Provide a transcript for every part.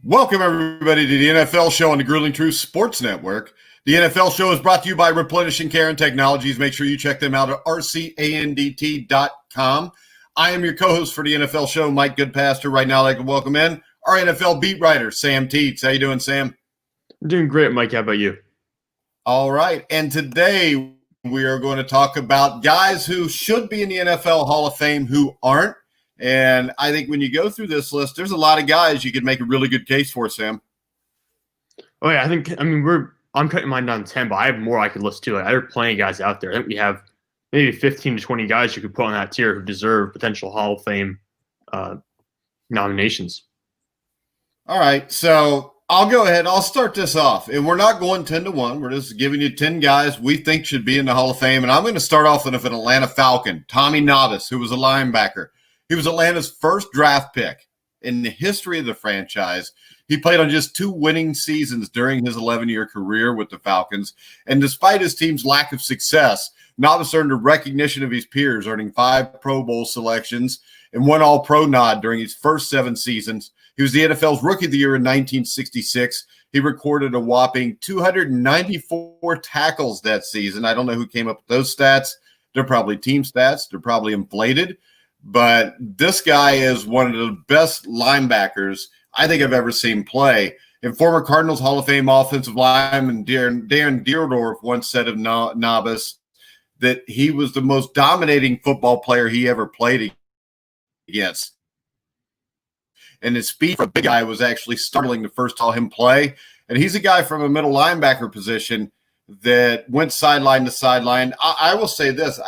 Welcome, everybody, to the NFL show on the Grueling Truth Sports Network. The NFL show is brought to you by Replenishing Care and Technologies. Make sure you check them out at rcandt.com. I am your co-host for the NFL show, Mike Goodpaster. Right now, I'd like to welcome in our NFL beat writer, Sam Teets. How you doing, Sam? I'm doing great, Mike. How about you? All right. And today we are going to talk about guys who should be in the NFL Hall of Fame who aren't. And I think when you go through this list, there's a lot of guys you could make a really good case for, Sam. Oh, yeah. I'm cutting mine down to 10, but I have more I could list too. Like, there are plenty of guys out there. I think we have maybe 15 to 20 guys you could put on that tier who deserve potential Hall of Fame nominations. All right. So I'll go ahead. I'll start this off. And we're not going 10 to 1. We're just giving you 10 guys we think should be in the Hall of Fame. And I'm going to start off with an Atlanta Falcon, Tommy Navas, who was a linebacker. He was Atlanta's first draft pick in the history of the franchise. He played on just 2 winning seasons during his 11-year career with the Falcons. And despite his team's lack of success, Navas earned the recognition of his peers, earning 5 Pro Bowl selections and 1 All-Pro nod during his first 7 seasons. He was the NFL's Rookie of the Year in 1966. He recorded a whopping 294 tackles that season. I don't know who came up with those stats. They're probably team stats. They're probably inflated. But this guy is one of the best linebackers I think I've ever seen play. And former Cardinals Hall of Fame offensive lineman Darren Dierdorf once said of Navas that he was the most dominating football player he ever played against. And his speed for a big guy was actually startling the first saw him play. And he's a guy from a middle linebacker position that went sideline to sideline. I will say this.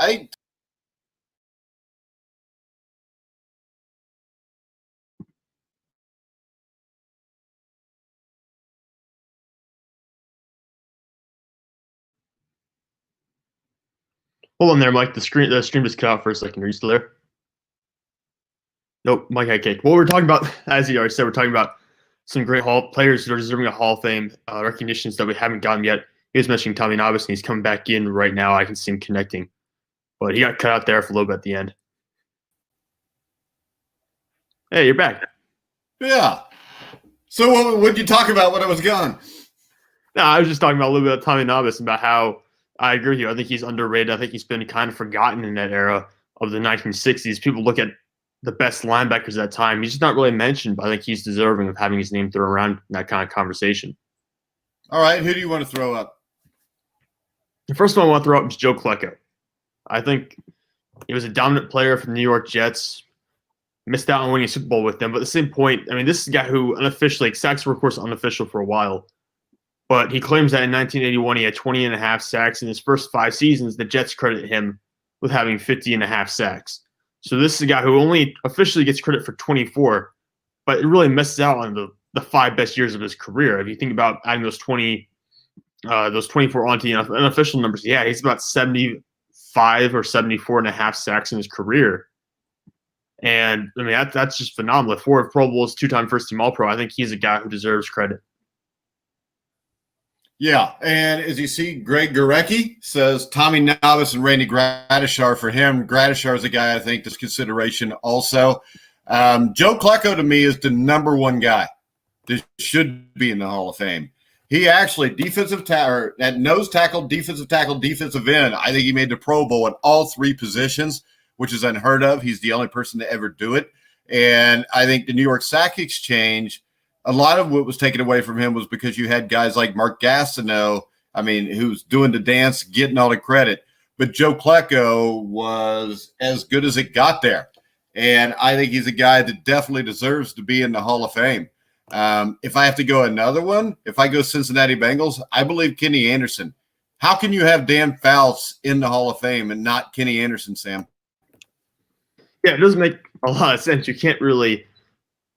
Hold on there, Mike. The stream just cut out for a second. Are you still there? Nope, Mike had cake. What we're talking about, as you already said, we're talking about some great players who are deserving of Hall of Fame recognitions that we haven't gotten yet. He was mentioning Tommy Navas, and he's coming back in right now. I can see him connecting. But he got cut out there for a little bit at the end. Hey, you're back. Yeah. So what did you talk about when I was gone? No, I was just talking about a little bit of Tommy Navas, about how I agree with you. I think he's underrated. I think he's been kind of forgotten in that era of the 1960s. People look at the best linebackers at that time. He's just not really mentioned, but I think he's deserving of having his name thrown around in that kind of conversation. All right, who do you want to throw up? The first one I want to throw up is Joe Klecko. I think he was a dominant player for the New York Jets. Missed out on winning a Super Bowl with them, but at the same point, I mean, this is a guy who unofficially, sacks were of course unofficial for a while, but he claims that in 1981 he had 20 and a half sacks. In his first 5 seasons, the Jets credit him with having 50 and a half sacks. So this is a guy who only officially gets credit for 24, but it really misses out on the 5 best years of his career. If you think about adding those 24 onto the unofficial numbers, yeah, he's about 75 or 74 and a half sacks in his career. And I mean, that's just phenomenal. 4 Pro Bowls, 2-time first-team All-Pro. I think he's a guy who deserves credit. Yeah, and as you see, Greg Gorecki says Tommy Navas and Randy Gradishar for him. Gradishar is a guy I think there's consideration also. Joe Klecko to me is the number 1 guy that should be in the Hall of Fame. He actually at nose tackle, defensive end. I think he made the Pro Bowl at all 3 positions, which is unheard of. He's the only person to ever do it. And I think the New York Sack Exchange, a lot of what was taken away from him was because you had guys like Mark Gastineau, who's doing the dance, getting all the credit. But Joe Klecko was as good as it got there. And I think he's a guy that definitely deserves to be in the Hall of Fame. If I have to go another one, if I go Cincinnati Bengals, I believe Kenny Anderson. How can you have Dan Fouts in the Hall of Fame and not Kenny Anderson, Sam? Yeah, it doesn't make a lot of sense. You can't really,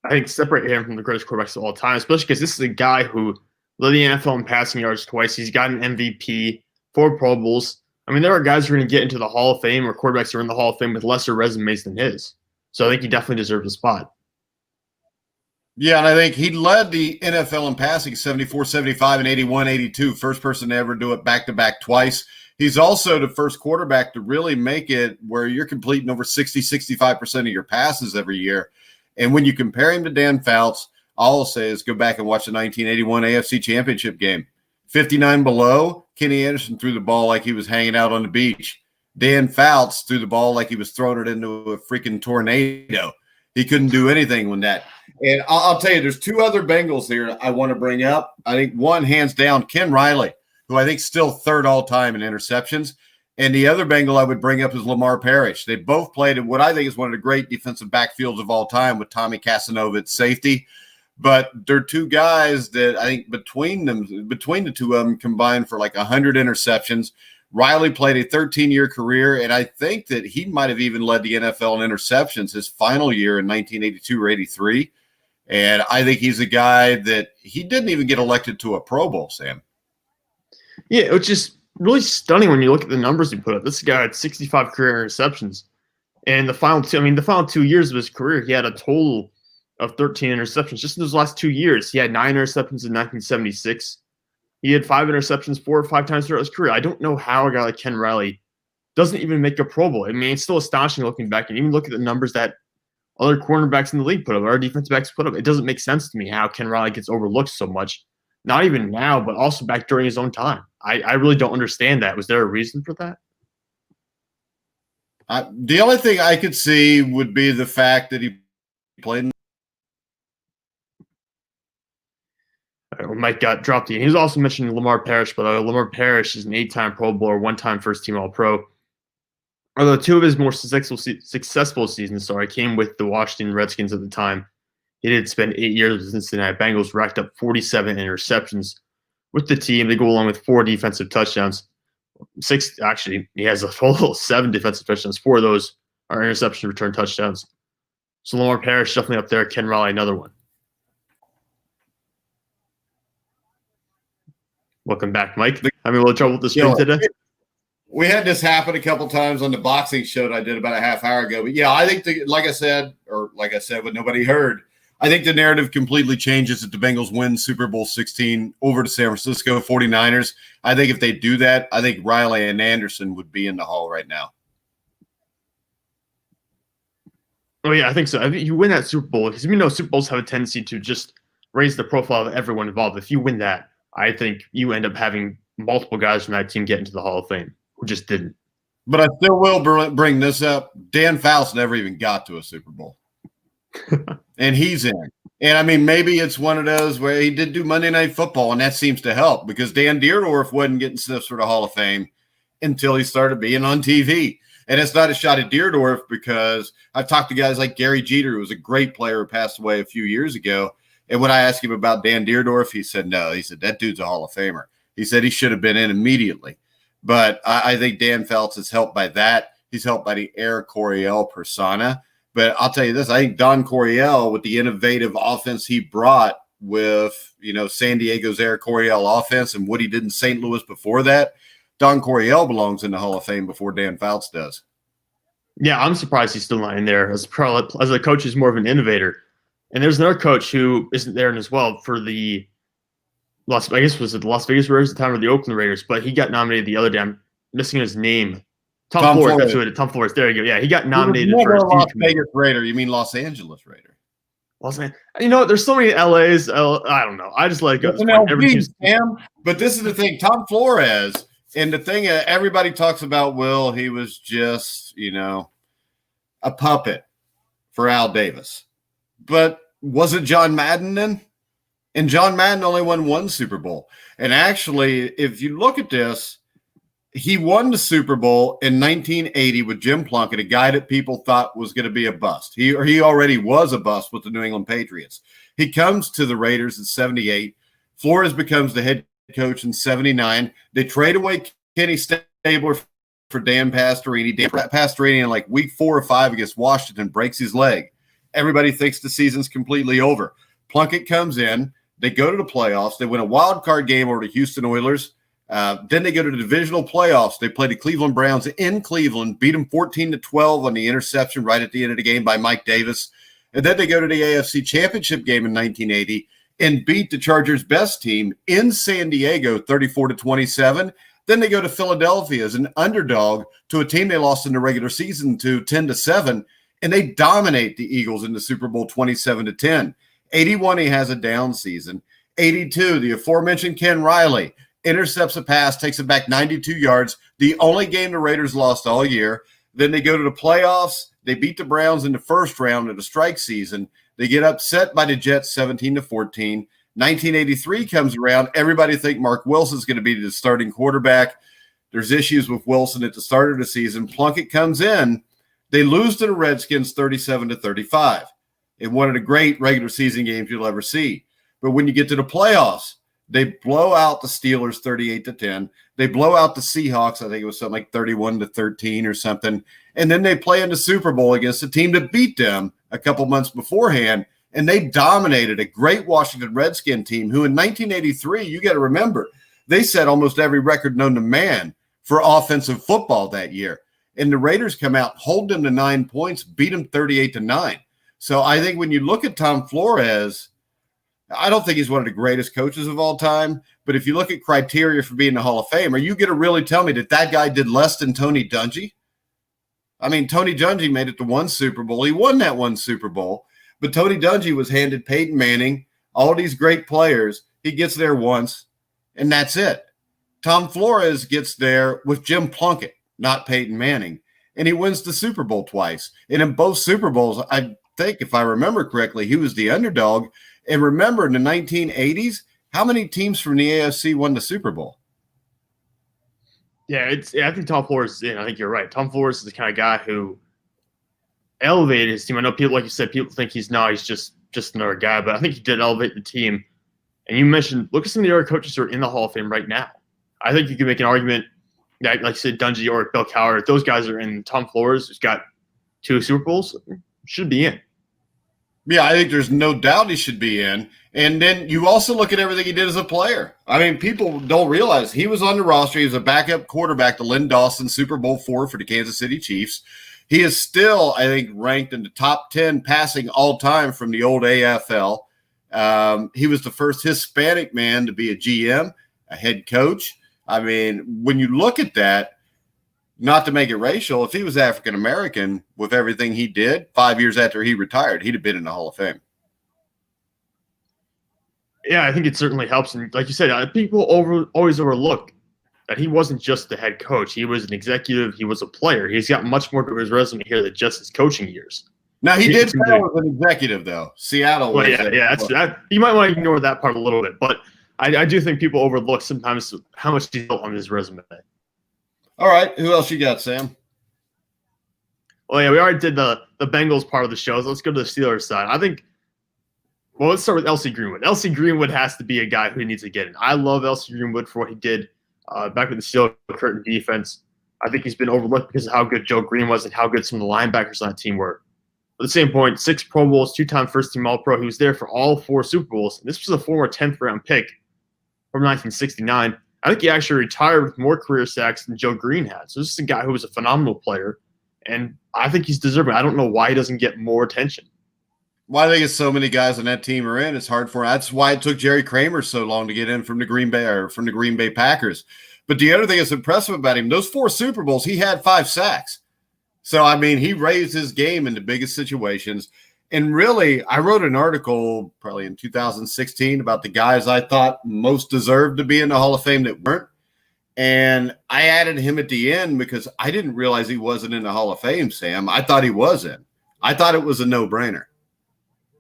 I think, separate him from the greatest quarterbacks of all time, especially because this is a guy who led the NFL in passing yards twice. He's got an MVP, 4 Pro Bowls. I mean, there are guys who are going to get into the Hall of Fame or quarterbacks who are in the Hall of Fame with lesser resumes than his. So I think he definitely deserves a spot. Yeah, and I think he led the NFL in passing 74, 75, and 81, 82. First person to ever do it back-to-back twice. He's also the first quarterback to really make it where you're completing over 60, 65% of your passes every year. And when you compare him to Dan Fouts, all I'll say is go back and watch the 1981 AFC Championship game. 59 below, Kenny Anderson threw the ball like he was hanging out on the beach. Dan Fouts threw the ball like he was throwing it into a freaking tornado. He couldn't do anything with that. And I'll tell you, there's two other Bengals here I want to bring up. I think one, hands down, Ken Riley, who I think is still third all-time in interceptions. And the other Bengal I would bring up is Lamar Parrish. They both played in what I think is one of the great defensive backfields of all time with Tommy Casanova at safety. But they're two guys that I think between the two of them combined for like 100 interceptions. Riley played a 13-year career, and I think that he might have even led the NFL in interceptions his final year in 1982 or 83. And I think he's a guy that he didn't even get elected to a Pro Bowl, Sam. Yeah, which is really stunning when you look at the numbers he put up. This guy had 65 career interceptions. And the final 2 years of his career, he had a total of 13 interceptions. Just in those last 2 years, he had 9 interceptions in 1976. He had 5 interceptions 4 or 5 times throughout his career. I don't know how a guy like Ken Riley doesn't even make a Pro Bowl. I mean, it's still astonishing looking back. And even look at the numbers that other cornerbacks in the league put up, our defensive backs put up. It doesn't make sense to me how Ken Riley gets overlooked so much. Not even now, but also back during his own time. I really don't understand that. Was there a reason for that? The only thing I could see would be the fact that he played. Mike got dropped. He was also mentioning Lamar Parrish, but Lamar Parrish is an 8-time Pro Bowler, 1-time first-team All-Pro. Although 2 of his more successful seasons, came with the Washington Redskins at the time. He did spend 8 years with the Cincinnati Bengals, racked up 47 interceptions with the team. They go along with 4 defensive touchdowns. 6, actually, he has a total of 7 defensive touchdowns. 4 of those are interception return touchdowns. So Lamar Parrish definitely up there. Ken Riley, another one. Welcome back, Mike. Having a little trouble with the screen today? We had this happen a couple times on the boxing show that I did about a half hour ago. But, yeah, I think, like I said, what nobody heard, I think the narrative completely changes if the Bengals win Super Bowl 16 over to San Francisco 49ers. I think if they do that, I think Riley and Anderson would be in the Hall right now. Oh, yeah, I think so. I think you win that Super Bowl because we know Super Bowls have a tendency to just raise the profile of everyone involved. If you win that, I think you end up having multiple guys from that team get into the Hall of Fame who just didn't. But I still will bring this up. Dan Fouts never even got to a Super Bowl. And he's in. And, I mean, maybe it's one of those where he did do Monday Night Football, and that seems to help because Dan Dierdorf wasn't getting sniffs for the Hall of Fame until he started being on TV. And it's not a shot at Dierdorf because I've talked to guys like Gary Jeter, who was a great player who passed away a few years ago. And when I asked him about Dan Dierdorf, he said no. He said, that dude's a Hall of Famer. He said he should have been in immediately. But I think Dan Fouts is helped by that. He's helped by the Air Coryell persona. But I'll tell you this, I think Don Coryell, with the innovative offense he brought with, San Diego's Air Coryell offense and what he did in St. Louis before that, Don Coryell belongs in the Hall of Fame before Dan Fouts does. Yeah, I'm surprised he's still not in there. As a coach, he's more of an innovator. And there's another coach who isn't there as well for the Las Vegas Raiders at the time or the Oakland Raiders, but he got nominated the other day. I'm missing his name. Tom Flores. That's who it is. Tom Flores. There you go. Yeah, he got nominated for his Las Vegas Raider. You mean Los Angeles Raider? There's so many LAs. I don't know. I just let it go. But this is the thing. Tom Flores, and the thing everybody talks about, he was just, a puppet for Al Davis. But was it John Madden then? And John Madden only won 1 Super Bowl. And actually, if you look at this, he won the Super Bowl in 1980 with Jim Plunkett, a guy that people thought was going to be a bust. He already was a bust with the New England Patriots. He comes to the Raiders in 78. Flores becomes the head coach in 79. They trade away Kenny Stabler for Dan Pastorini. Dan Pastorini in like week 4 or 5 against Washington breaks his leg. Everybody thinks the season's completely over. Plunkett comes in. They go to the playoffs. They win a wild card game over the Houston Oilers. Then they go to the divisional playoffs. They play the Cleveland Browns in Cleveland, beat them 14-12 on the interception right at the end of the game by Mike Davis. And then they go to the AFC Championship game in 1980 and beat the Chargers' best team in San Diego 34-27. Then they go to Philadelphia as an underdog to a team they lost in the regular season to 10-7, and they dominate the Eagles in the Super Bowl 27-10. 81, he has a down season. 82, the aforementioned Ken Riley intercepts a pass, takes it back 92 yards, the only game the Raiders lost all year. Then they go to the playoffs. They beat the Browns in the first round of the strike season. They get upset by the Jets 17-14. 1983 comes around. Everybody think Mark Wilson's going to be the starting quarterback. There's issues with Wilson at the start of the season. Plunkett comes in. They lose to the Redskins 37-35 in one of the great regular season games you'll ever see. But when you get to the playoffs, they blow out the Steelers 38-10. They blow out the Seahawks. I think it was something like 31-13 or something. And then they play in the Super Bowl against a team that beat them a couple months beforehand. And they dominated a great Washington Redskin team who in 1983, you got to remember, they set almost every record known to man for offensive football that year. And the Raiders come out, hold them to 9 points, beat them 38-9. So I think when you look at Tom Flores, I don't think he's one of the greatest coaches of all time, but if you look at criteria for being in the Hall of Fame, are you going to really tell me that that guy did less than Tony Dungy? I mean, Tony Dungy made it to one Super Bowl. He won that one Super Bowl, but Tony Dungy was handed Peyton Manning, all these great players. He gets there once, and that's it. Tom Flores gets there with Jim Plunkett, not Peyton Manning, and he wins the Super Bowl twice. And in both Super Bowls, I think, if I remember correctly, he was the underdog. And remember, in the 1980s, how many teams from the AFC won the Super Bowl? Yeah, I think Tom Flores is in. I think you're right. Tom Flores is the kind of guy who elevated his team. I know people, like you said, people think he's just another guy, but I think he did elevate the team. And you mentioned, look at some of the other coaches who are in the Hall of Fame right now. I think you can make an argument that, like you said, Dungy or Bill Cowher, if those guys are in. Tom Flores, who's got 2 Super Bowls, should be in. Yeah, I think there's no doubt he should be in. And then you also look at everything he did as a player. I mean, people don't realize he was on the roster. He was a backup quarterback to Lynn Dawson, Super Bowl IV for the Kansas City Chiefs. He is still, I think, ranked in the top 10 passing all time from the old AFL. He was the first Hispanic man to be a GM, a head coach. I mean, when you look at that, not to make it racial, if he was African-American with everything he did 5 years after he retired, he'd have been in the Hall of Fame. Yeah, I think it certainly helps. And like you said, people always overlook that he wasn't just the head coach. He was an executive. He was a player. He's got much more to his resume here than just his coaching years. Now, he did fail as an executive, though. Seattle was. Well, you might want to ignore that part a little bit. But I do think people overlook sometimes how much he's built on his resume. All right. Who else you got, Sam? Well, yeah, we already did the Bengals part of the show. So let's go to the Steelers side. I think, well, let's start with L.C. Greenwood. L.C. Greenwood has to be a guy who needs to get in. I love L.C. Greenwood for what he did back with the Steelers curtain defense. I think he's been overlooked because of how good Joe Green was and how good some of the linebackers on that team were. At the same point, 6 Pro Bowls, 2-time first-team All-Pro. He was there for all 4 Super Bowls. This was a former 10th-round pick from 1969. I think he actually retired with more career sacks than Joe Green had. So this is a guy who was a phenomenal player, and I think he's deserving. I don't know why he doesn't get more attention. Well, I think it's so many guys on that team are in. It's hard for him. That's why it took Jerry Kramer so long to get in from the Green Bay Packers. But the other thing that's impressive about him, those 4 Super Bowls, he had 5 sacks. So, I mean, he raised his game in the biggest situations. And really, I wrote an article probably in 2016 about the guys I thought most deserved to be in the Hall of Fame that weren't. And I added him at the end because I didn't realize he wasn't in the Hall of Fame, Sam. I thought he was in. I thought it was a no-brainer.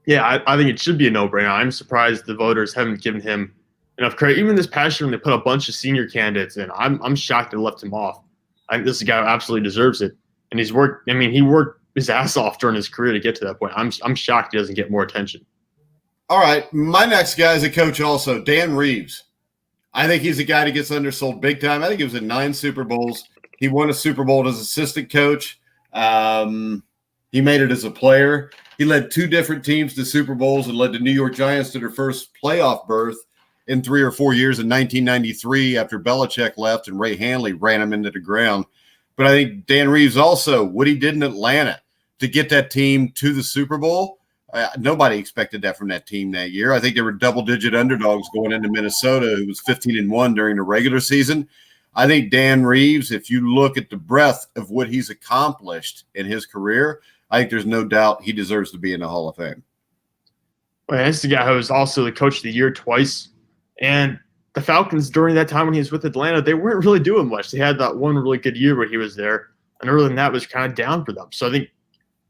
Yeah, I think it should be a no-brainer. I'm surprised the voters haven't given him enough credit. Even this past year when they put a bunch of senior candidates in, I'm shocked they left him off. I think this is a guy who absolutely deserves it. And he worked his ass off during his career to get to that point. I'm shocked he doesn't get more attention. All right. My next guy is a coach also, Dan Reeves. I think he's a guy that gets undersold big time. I think he was in 9 Super Bowls. He won a Super Bowl as assistant coach. He made it as a player. He led 2 different teams to Super Bowls and led the New York Giants to their first playoff berth in 3 or 4 years in 1993 after Belichick left and Ray Handley ran him into the ground. But I think Dan Reeves also, what he did in Atlanta to get that team to the Super Bowl, nobody expected that from that team that year. I think they were double-digit underdogs going into Minnesota, who was 15-1 during the regular season. I think Dan Reeves, if you look at the breadth of what he's accomplished in his career, I think there's no doubt he deserves to be in the Hall of Fame. Well, this is a guy who was also the coach of the year twice. And the Falcons, during that time when he was with Atlanta, they weren't really doing much. They had that one really good year where he was there. And other than that, was kind of down for them. So I think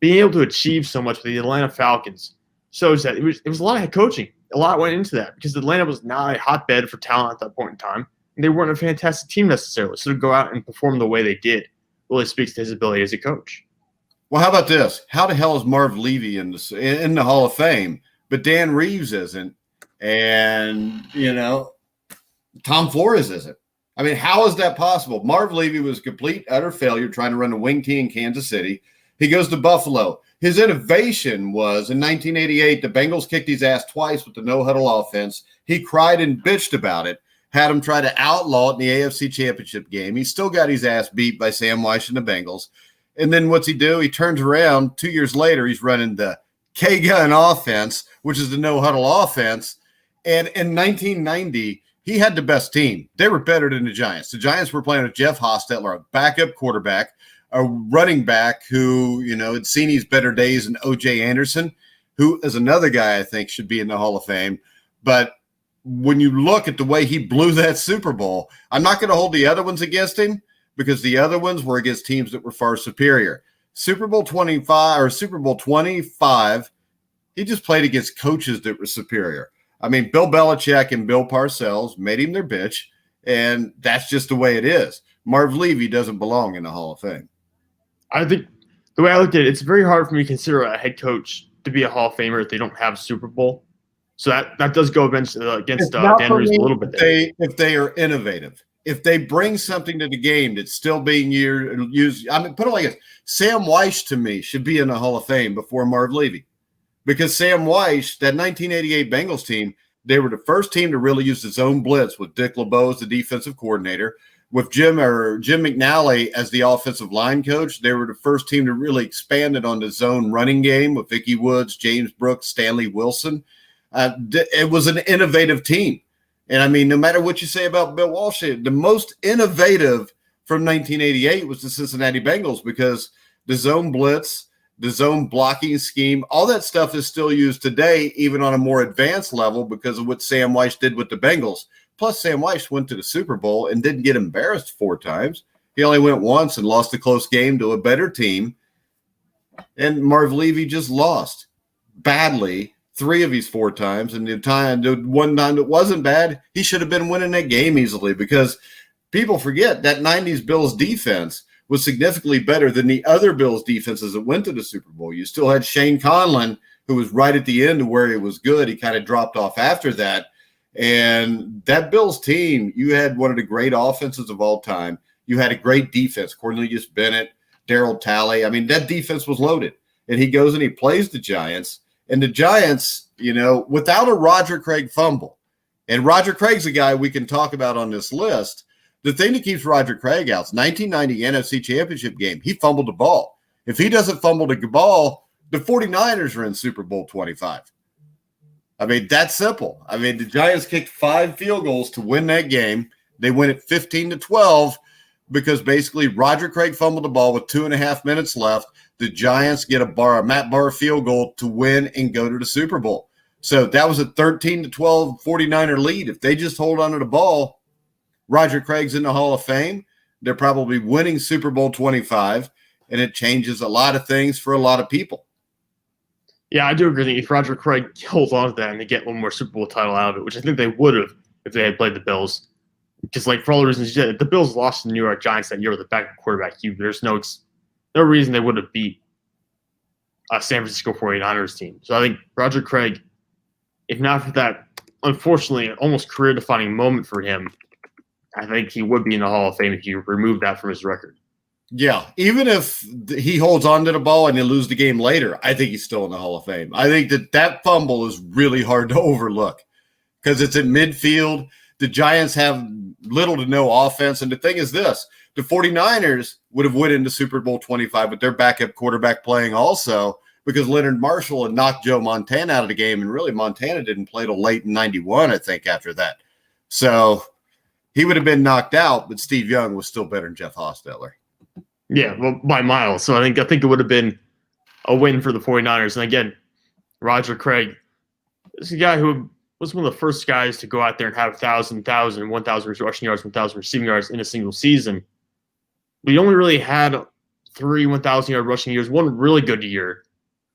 being able to achieve so much with the Atlanta Falcons shows that it was a lot of head coaching. A lot went into that because Atlanta was not a hotbed for talent at that point in time. And they weren't a fantastic team necessarily. So to go out and perform the way they did really speaks to his ability as a coach. Well, how about this? How the hell is Marv Levy in the Hall of Fame, but Dan Reeves isn't, and Tom Flores isn't? I mean, how is that possible? Marv Levy was a complete utter failure trying to run a wing tee in Kansas City. He goes to Buffalo. His innovation was in 1988, the Bengals kicked his ass twice with the no-huddle offense. He cried and bitched about it, had him try to outlaw it in the AFC Championship game. He still got his ass beat by Sam Weish and the Bengals. And then what's he do? He turns around 2 years later. He's running the K-gun offense, which is the no-huddle offense. And in 1990, he had the best team. They were better than the Giants. The Giants were playing with Jeff Hostetler, a backup quarterback, a running back who, had seen his better days in O.J. Anderson, who is another guy I think should be in the Hall of Fame. But when you look at the way he blew that Super Bowl, I'm not going to hold the other ones against him, because the other ones were against teams that were far superior. Super Bowl 25 or Super Bowl 25, he just played against coaches that were superior. I mean, Bill Belichick and Bill Parcells made him their bitch, and that's just the way it is. Marv Levy doesn't belong in the Hall of Fame. I think the way I looked at it, it's very hard for me to consider a head coach to be a Hall of Famer if they don't have a Super Bowl. So that does go against Dan Reeves a little bit there. If they are innovative. If they bring something to the game that's still being used, I mean, put it like this: Sam Weish to me should be in the Hall of Fame before Marv Levy, because Sam Weish, that 1988 Bengals team, they were the first team to really use the zone blitz with Dick LeBeau as the defensive coordinator, with Jim McNally as the offensive line coach. They were the first team to really expand it on the zone running game with Vicky Woods, James Brooks, Stanley Wilson. It was an innovative team. And, I mean, no matter what you say about Bill Walsh, the most innovative from 1988 was the Cincinnati Bengals, because the zone blitz, the zone blocking scheme, all that stuff is still used today, even on a more advanced level, because of what Sam Weish did with the Bengals. Plus, Sam Weish went to the Super Bowl and didn't get embarrassed 4 times. He only went once and lost a close game to a better team. And Marv Levy just lost badly 3 of his 4 times, and the one time that wasn't bad, he should have been winning that game easily, because people forget that 90s Bills defense was significantly better than the other Bills defenses that went to the Super Bowl. You still had Shane Conlon, who was right at the end of where he was good. He kind of dropped off after that. And that Bills team, you had one of the great offenses of all time. You had a great defense, Cornelius Bennett, Darryl Talley. I mean, that defense was loaded. And he goes and he plays the Giants. And the Giants, without a Roger Craig fumble, and Roger Craig's a guy we can talk about on this list. The thing that keeps Roger Craig out is 1990 NFC Championship game. He fumbled the ball. If he doesn't fumble the ball, the 49ers are in Super Bowl 25. I mean, that's simple. I mean, the Giants kicked 5 field goals to win that game. They win it 15-12 because basically Roger Craig fumbled the ball with 2.5 minutes left. The Giants get a Matt Barr field goal to win and go to the Super Bowl. So that was a 13-12 49er lead. If they just hold on to the ball, Roger Craig's in the Hall of Fame. They're probably winning Super Bowl 25, and it changes a lot of things for a lot of people. Yeah, I do agree. If Roger Craig holds on to that and they get one more Super Bowl title out of it, which I think they would have if they had played the Bills, just like for all the reasons you said, the Bills lost to the New York Giants that year with a backup quarterback. There's no reason they would have beat a San Francisco 49ers team. So I think Roger Craig, if not for that, unfortunately, almost career-defining moment for him, I think he would be in the Hall of Fame if you remove that from his record. Yeah, even if he holds on to the ball and they lose the game later, I think he's still in the Hall of Fame. I think that fumble is really hard to overlook because it's in midfield. The Giants have little to no offense. And the thing is this, the 49ers would have went into Super Bowl 25 with their backup quarterback playing also, because Leonard Marshall had knocked Joe Montana out of the game. And really, Montana didn't play till late in 91, I think, after that. So he would have been knocked out, but Steve Young was still better than Jeff Hostetler. Yeah, well, by miles. So I think it would have been a win for the 49ers. And again, Roger Craig, This is a guy who was one of the first guys to go out there and have 1,000 rushing yards, 1,000 receiving yards in a single season. We only really had 3 1,000-yard rushing years, one really good year.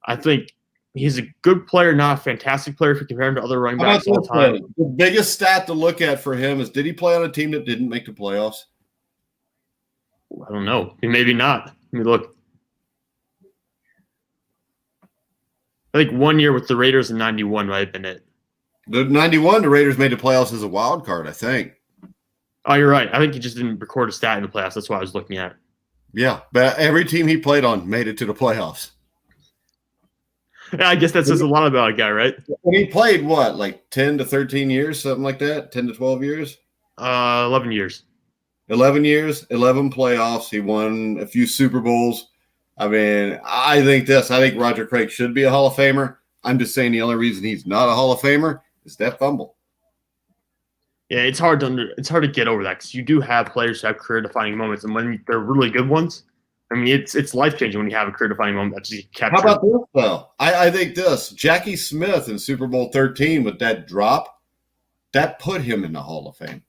I think he's a good player, not a fantastic player if you compare him to other running backs all the time. The biggest stat to look at for him is, did he play on a team that didn't make the playoffs? I don't know. Maybe not. Let me look. I think 1 year with the Raiders in 91 might have been it. The 91, the Raiders made the playoffs as a wild card, I think. Oh, you're right. I think he just didn't record a stat in the playoffs. That's what I was looking at. Yeah, but every team he played on made it to the playoffs. Yeah, I guess that says a lot about a guy, right? And he played what, like 10 to 13 years, something like that? 10 to 12 years? 11 years. 11 years, 11 playoffs. He won a few Super Bowls. I mean, I think Roger Craig should be a Hall of Famer. I'm just saying the only reason he's not a Hall of Famer is that fumble. Yeah, it's hard to get over that because you do have players who have career-defining moments, and when they're really good ones, I mean, it's life-changing when you have a career-defining moment that you capture. How about this, though? I think this. Jackie Smith in Super Bowl 13 with that drop, that put him in the Hall of Fame.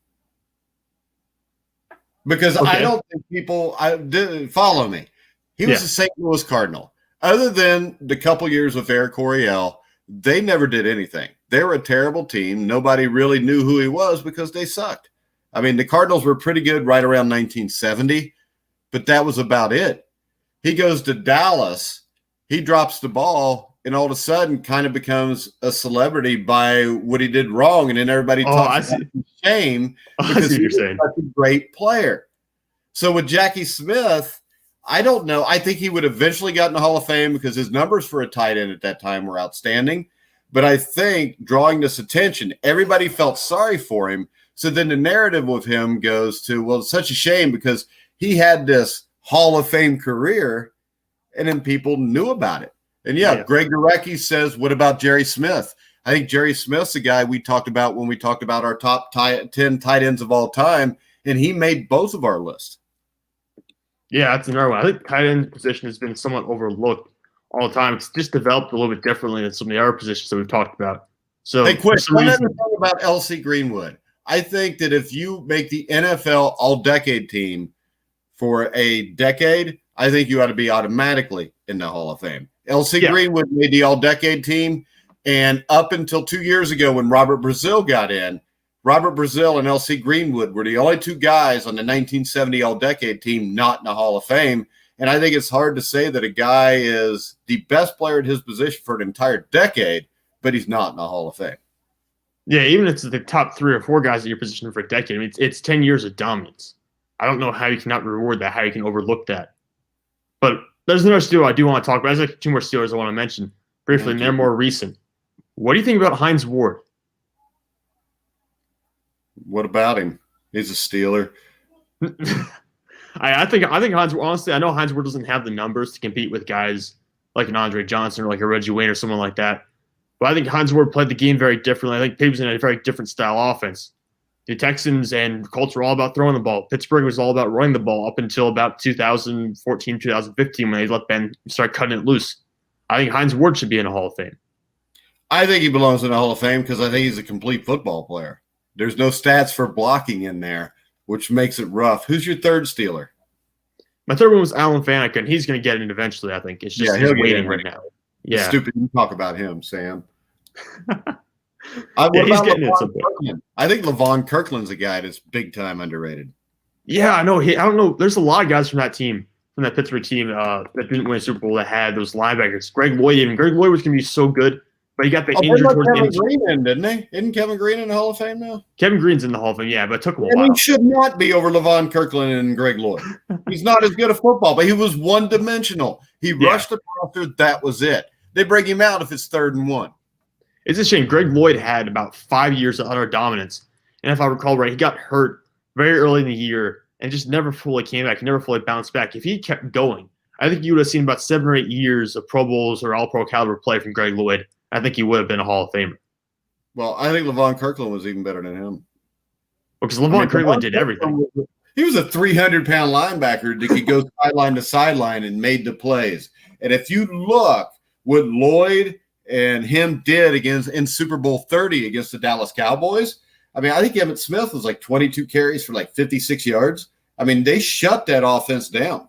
Because okay. I don't think people follow me. He was a St. Louis Cardinal. Other than the couple years with Eric Coryell, they never did anything. They were a terrible team. Nobody really knew who he was because they sucked. I mean, the Cardinals were pretty good right around 1970, but that was about it. He goes to Dallas. He drops the ball, and all of a sudden kind of becomes a celebrity by what he did wrong, and then everybody talks about his shame because he was such a great player. So with Jackie Smith, I don't know. I think he would eventually got in the Hall of Fame because his numbers for a tight end at that time were outstanding. But I think drawing this attention, everybody felt sorry for him. So then the narrative with him goes to, well, it's such a shame because he had this Hall of Fame career, and then people knew about it. And, Greg Gurecki says, what about Jerry Smith? I think Jerry Smith's a guy we talked about when we talked about our top 10 tight ends of all time, and he made both of our lists. Yeah, that's another one. I think tight end position has been somewhat overlooked all the time. It's just developed a little bit differently than some of the other positions that we've talked about. So, hey, quick, one other thing about L.C. Greenwood. I think that if you make the NFL all-decade team for a decade, I think you ought to be automatically in the Hall of Fame. L.C. Greenwood made the all-decade team, and up until 2 years ago when Robert Brazile got in, Robert Brazile and L.C. Greenwood were the only two guys on the 1970 all-decade team not in the Hall of Fame. And I think it's hard to say that a guy is the best player at his position for an entire decade, but he's not in the Hall of Fame. Yeah, even if it's the top 3 or 4 guys at your position for a decade, I mean, it's 10 years of dominance. I don't know how you cannot reward that, how you can overlook that. But there's another Steeler I do want to talk about. There's like 2 more Steelers I want to mention briefly, and they're more recent. What do you think about Hines Ward? What about him? He's a Steeler. I think Hines, honestly, I know Hines Ward doesn't have the numbers to compete with guys like an Andre Johnson or like a Reggie Wayne or someone like that. But I think Hines Ward played the game very differently. I think Pittsburgh was in a very different style offense. The Texans and Colts were all about throwing the ball. Pittsburgh was all about running the ball up until about 2014, 2015 when they let Ben start cutting it loose. I think Hines Ward should be in a Hall of Fame. I think he belongs in the Hall of Fame because I think he's a complete football player. There's no stats for blocking in there, which makes it rough. Who's your third Steeler? My third one was Alan Faneca, and he's going to get it eventually, I think. It's just he's waiting right now. Yeah. It's stupid you talk about him, Sam. He's getting it someday. I think Levon Kirkland's a guy that's big-time underrated. Yeah, I know. I don't know. There's a lot of guys from that team, from that Pittsburgh team that didn't win a Super Bowl that had those linebackers. Greg Lloyd was going to be so good. But he got the injury towards the end. Green in, didn't he? Isn't Kevin Green in the Hall of Fame now? Kevin Green's in the Hall of Fame, yeah, but it took him a while. He should not be over Levon Kirkland and Greg Lloyd. He's not as good at football, but he was one-dimensional. He rushed the passer, that was it. They bring him out if it's 3rd and 1. It's a shame. Greg Lloyd had about 5 years of utter dominance. And if I recall right, he got hurt very early in the year and just never fully came back, never fully bounced back. If he kept going, I think you would have seen about 7 or 8 years of Pro Bowls or All-Pro caliber play from Greg Lloyd. I think he would have been a Hall of Famer. Well, I think Levon Kirkland was even better than him. Because Levon Kirkland did everything. He was a 300-pound linebacker that could go sideline to sideline and made the plays. And if you look what Lloyd and him did in Super Bowl 30 against the Dallas Cowboys. I mean, I think Emmitt Smith was like 22 carries for like 56 yards. I mean, they shut that offense down.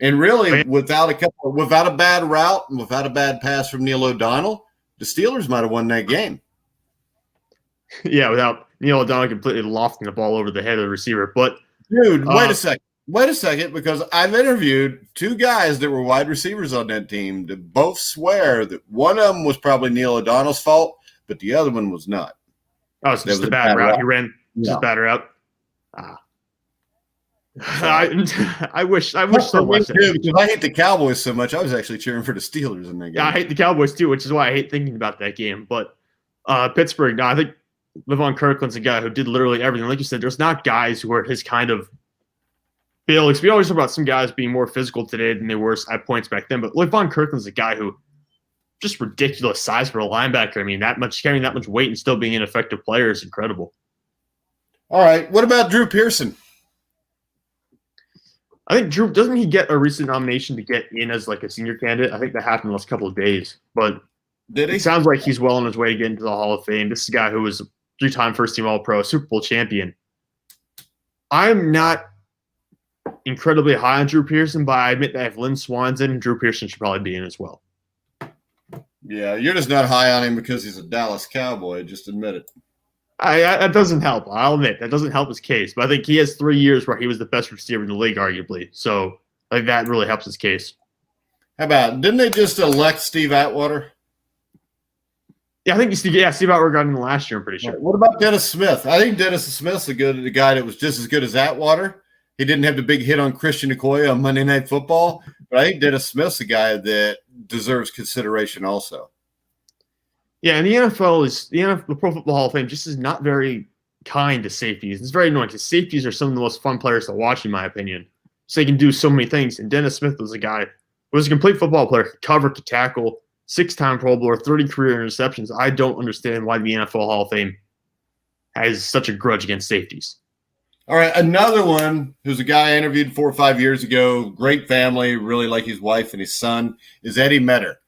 And really, without a bad route and without a bad pass from Neil O'Donnell, the Steelers might have won that game. Yeah, without Neil O'Donnell completely lofting the ball over the head of the receiver. But dude, wait a second, because I've interviewed two guys that were wide receivers on that team that both swear that one of them was probably Neil O'Donnell's fault, but the other one was not. Oh, it's just a bad route. He ran just a bad route. I wish so much. Because I hate the Cowboys so much. I was actually cheering for the Steelers in that game. Yeah, I hate the Cowboys too, which is why I hate thinking about that game. But Pittsburgh, no, I think Levon Kirkland's a guy who did literally everything. Like you said, there's not guys who are his kind of build. We always talk about some guys being more physical today than they were at points back then. But Levon Kirkland's a guy who just ridiculous size for a linebacker. I mean, carrying that much weight and still being an effective player is incredible. All right. What about Drew Pearson? I think Drew, doesn't he get a recent nomination to get in as like a senior candidate? I think that happened the last couple of days. But did he? It sounds like he's well on his way to get into the Hall of Fame. This is a guy who was a 3-time first-team All-Pro, Super Bowl champion. I'm not incredibly high on Drew Pearson, but I admit that if Lynn Swan's in, Drew Pearson should probably be in as well. Yeah, you're just not high on him because he's a Dallas Cowboy. Just admit it. That doesn't help. I'll admit that doesn't help his case. But I think he has 3 years where he was the best receiver in the league, arguably. So I think that really helps his case. How about, didn't they just elect Steve Atwater? Yeah, I think Steve Atwater got in last year, I'm pretty sure. What about Dennis Smith? I think Dennis Smith's the guy that was just as good as Atwater. He didn't have the big hit on Christian Okoye on Monday Night Football, but I think Dennis Smith's a guy that deserves consideration also. Yeah, and the NFL the Pro Football Hall of Fame just is not very kind to safeties. It's very annoying because safeties are some of the most fun players to watch, in my opinion. So they can do so many things. And Dennis Smith was a guy who was a complete football player, could cover, could tackle, 6-time Pro Bowler, 30 career interceptions. I don't understand why the NFL Hall of Fame has such a grudge against safeties. All right, another one who's a guy I interviewed 4 or 5 years ago, great family, really like his wife and his son, is Eddie Metter.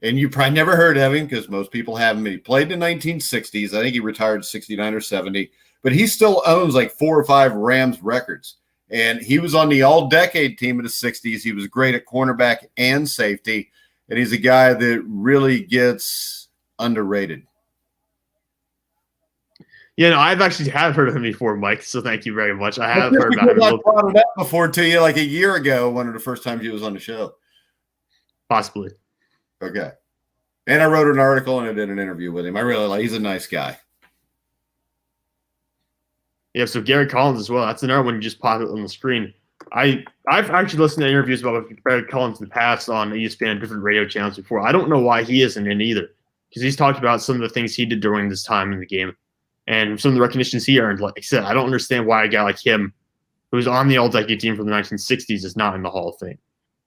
And you probably never heard of him because most people haven't. He played in the 1960s. I think he retired 69 or 70. But he still owns like 4 or 5 Rams records. And he was on the all-decade team in the 60s. He was great at cornerback and safety. And he's a guy that really gets underrated. Yeah, no, I've actually heard of him before, Mike. So thank you very much. I have heard about him. I brought it up before to you like a year ago, one of the first times he was on the show. Possibly. Okay. And I wrote an article and I did an interview with him. I really like. He's a nice guy. Yeah, so Gary Collins as well. That's another one you just popped on the screen. I've actually listened to interviews about Gary Collins in the past on ESPN and different radio channels before. I don't know why he isn't in either, because he's talked about some of the things he did during this time in the game and some of the recognitions he earned. Like I said, I don't understand why a guy like him, who's on the all-decade team from the 1960s, is not in the Hall of Fame.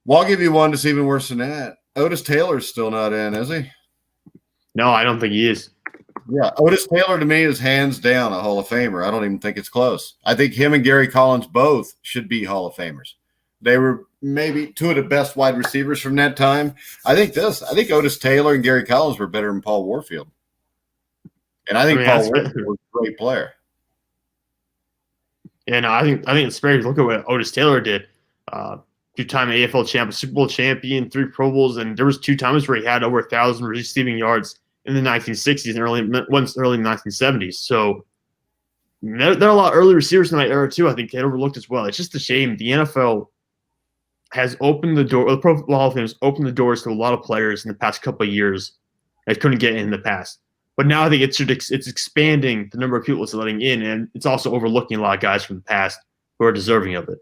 Well, I'll give you one that's even worse than that. Otis Taylor's still not in, is he? No, I don't think he is. Yeah, Otis Taylor to me is hands down a Hall of Famer. I don't even think it's close. I think him and Gary Collins both should be Hall of Famers. They were maybe 2 of the best wide receivers from that time. I think Otis Taylor and Gary Collins were better than Paul Warfield. And I think Paul Warfield was a great player. Yeah, no, I think it's fair to look at what Otis Taylor did. 2-time AFL champion, Super Bowl champion, 3 Pro Bowls, and there was 2 times where he had over 1,000 receiving yards in the 1960s and early 1970s. So there are a lot of early receivers in that era too. I think they overlooked as well. It's just a shame. The NFL has opened the door. The Pro Football Hall of Fame has opened the doors to a lot of players in the past couple of years that couldn't get in the past. But now I think it's expanding the number of people it's letting in, and it's also overlooking a lot of guys from the past who are deserving of it.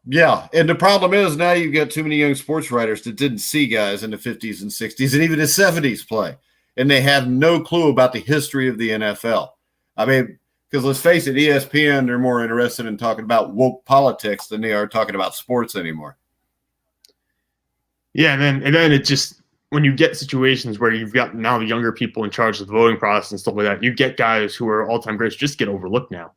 Yeah, and the problem is now you've got too many young sports writers that didn't see guys in the 50s and 60s and even the 70s play, and they have no clue about the history of the NFL. I mean, because let's face it, ESPN, they're more interested in talking about woke politics than they are talking about sports anymore. Yeah, and then it just, when you get situations where you've got now the younger people in charge of the voting process and stuff like that, you get guys who are all-time greats just get overlooked now.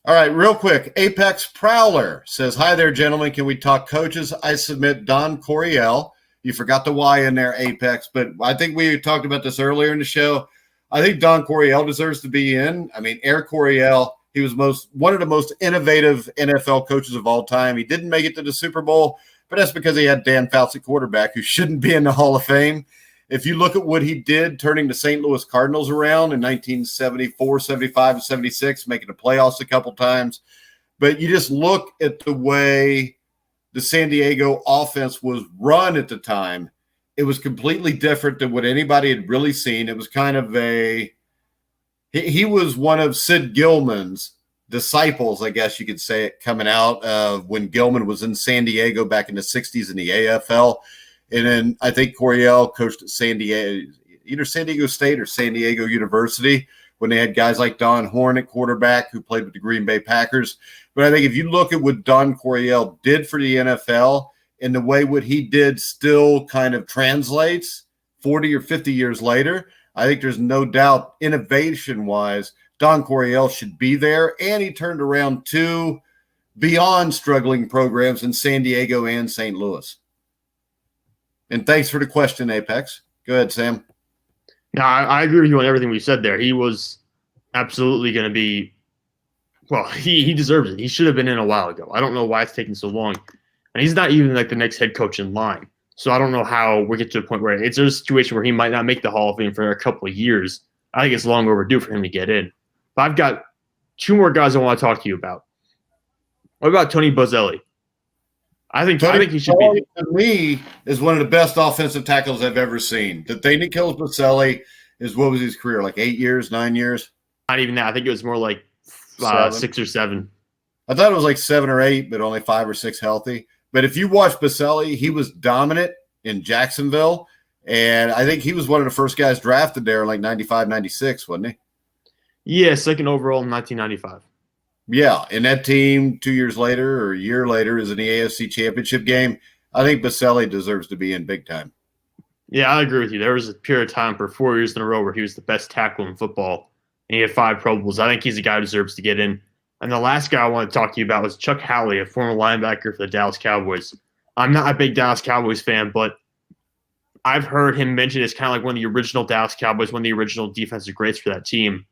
All right, real quick. Apex Prowler says, "Hi there, gentlemen. Can we talk coaches? I submit Don Coryell. You forgot the Y in there, Apex. But I think we talked about this earlier in the show. I think Don Coryell deserves to be in. I mean, Eric Coryell, he was one of the most innovative NFL coaches of all time. He didn't make it to the Super Bowl, but that's because he had Dan Fouts at quarterback, who shouldn't be in the Hall of Fame. If you look at what he did, turning the St. Louis Cardinals around in 1974, 75, and 76, making the playoffs a couple times. But you just look at the way the San Diego offense was run at the time. It was completely different than what anybody had really seen. It was kind of he was one of Sid Gilman's disciples, I guess you could say, it coming out of when Gilman was in San Diego back in the 60s in the AFL. And then I think Coryell coached at either San Diego State or San Diego University, when they had guys like Don Horn at quarterback who played with the Green Bay Packers. But I think if you look at what Don Coryell did for the NFL and the way what he did still kind of translates 40 or 50 years later, I think there's no doubt innovation-wise, Don Coryell should be there. And he turned around two beyond struggling programs in San Diego and St. Louis. And thanks for the question, Apex. Go ahead, Sam. No, I agree with you on everything we said there. He was absolutely going to be – well, he deserves it. He should have been in a while ago. I don't know why it's taking so long. And he's not even like the next head coach in line. So I don't know how we get to a point where it's a situation where he might not make the Hall of Fame for a couple of years. I think it's long overdue for him to get in. But I've got two more guys I want to talk to you about. What about Tony Boselli? I think he should be. To me, is one of the best offensive tackles I've ever seen. The thing that kills Boselli is, what was his career, like 8 years, 9 years? Not even that. I think it was more like 6 or 7. I thought it was like 7 or 8, but only 5 or 6 healthy. But if you watch Boselli, he was dominant in Jacksonville, and I think he was one of the first guys drafted there in like 95, 96, wasn't he? Yeah, second overall in 1995. Yeah, and that team 2 years later or a year later is in the AFC Championship game. I think Boselli deserves to be in big time. Yeah, I agree with you. There was a period of time for 4 years in a row where he was the best tackle in football, and he had 5 Pro Bowls. I think he's a guy who deserves to get in. And the last guy I want to talk to you about was Chuck Howley, a former linebacker for the Dallas Cowboys. I'm not a big Dallas Cowboys fan, but I've heard him mentioned as kind of like one of the original Dallas Cowboys, one of the original defensive greats for that team.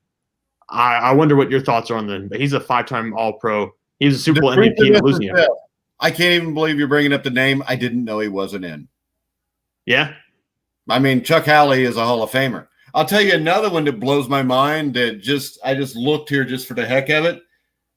I wonder what your thoughts are on them. But he's a 5-time All-Pro. He was a Super Bowl MVP in losing it. I can't even believe you're bringing up the name. I didn't know he wasn't in. Yeah? I mean, Chuck Howley is a Hall of Famer. I'll tell you another one that blows my mind that I just looked here just for the heck of it.